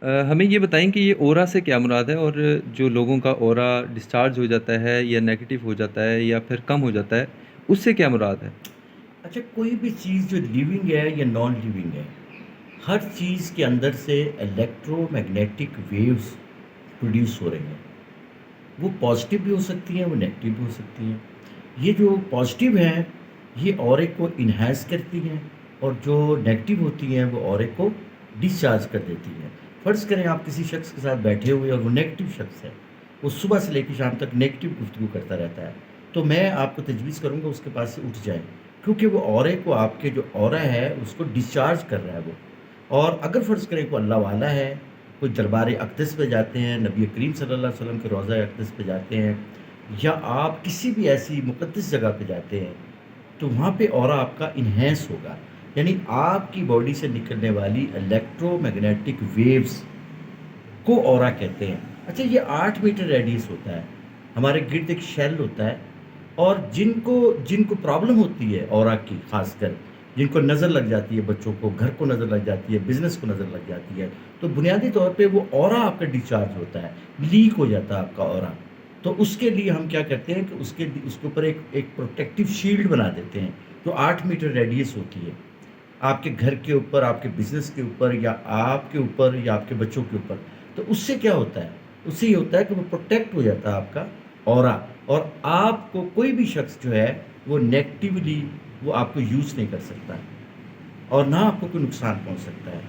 ہمیں یہ بتائیں کہ یہ اورا سے کیا مراد ہے، اور جو لوگوں کا اورا ڈسچارج ہو جاتا ہے یا نیگیٹو ہو جاتا ہے یا پھر کم ہو جاتا ہے، اس سے کیا مراد ہے؟ اچھا، کوئی بھی چیز جو لیونگ ہے یا نان لیونگ ہے، ہر چیز کے اندر سے الیکٹرو میگنیٹک ویوز پروڈیوس ہو رہے ہیں. وہ پازیٹیو بھی ہو سکتی ہیں، وہ نیگیٹو بھی ہو سکتی ہیں. یہ جو پازیٹیو ہیں یہ اورے کو انہینس کرتی ہیں، اور جو نیگیٹو ہوتی ہیں وہ اورے کو ڈسچارج کر دیتی ہیں. فرض کریں آپ کسی شخص کے ساتھ بیٹھے ہوئے اور وہ نیگیٹو شخص ہے، وہ صبح سے لے کے شام تک نیگیٹو گفتگو کرتا رہتا ہے، تو میں آپ کو تجویز کروں گا اس کے پاس سے اٹھ جائیں، کیونکہ وہ اورے کو، آپ کے جو اورا ہے اس کو ڈسچارج کر رہا ہے وہ. اور اگر فرض کریں کوئی اللہ والا ہے، کوئی دربار اقدس پہ جاتے ہیں، نبی کریم صلی اللہ علیہ وسلم کے روضہ اقدس پہ جاتے ہیں، یا آپ کسی بھی ایسی مقدس جگہ پہ جاتے ہیں، تو وہاں پہ اورا آپ کا انہینس ہوگا. یعنی آپ کی باڈی سے نکلنے والی الیکٹرو میگنیٹک ویوز کو اورا کہتے ہیں. اچھا، یہ 8 میٹر ریڈیس ہوتا ہے، ہمارے گرد ایک شیل ہوتا ہے. اور جن کو پرابلم ہوتی ہے اورا کی، خاص کر جن کو نظر لگ جاتی ہے، بچوں کو، گھر کو نظر لگ جاتی ہے، بزنس کو نظر لگ جاتی ہے، تو بنیادی طور پہ وہ اورا آپ کا ڈسچارج ہوتا ہے، لیک ہو جاتا ہے آپ کا اورا. تو اس کے لیے ہم کیا کرتے ہیں کہ اس کے اوپر ایک پروٹیکٹیو شیلڈ بنا دیتے ہیں جو 8 میٹر ریڈیس ہوتی ہے، آپ کے گھر کے اوپر، آپ کے بزنس کے اوپر، یا آپ کے اوپر، یا آپ کے بچوں کے اوپر. تو اس سے کیا ہوتا ہے؟ اس سے یہ ہوتا ہے کہ وہ پروٹیکٹ ہو جاتا ہے آپ کا اورا، اور آپ کو کوئی بھی شخص جو ہے وہ نیگیٹیولی وہ آپ کو یوز نہیں کر سکتا، اور نہ آپ کو کوئی نقصان پہنچ سکتا ہے.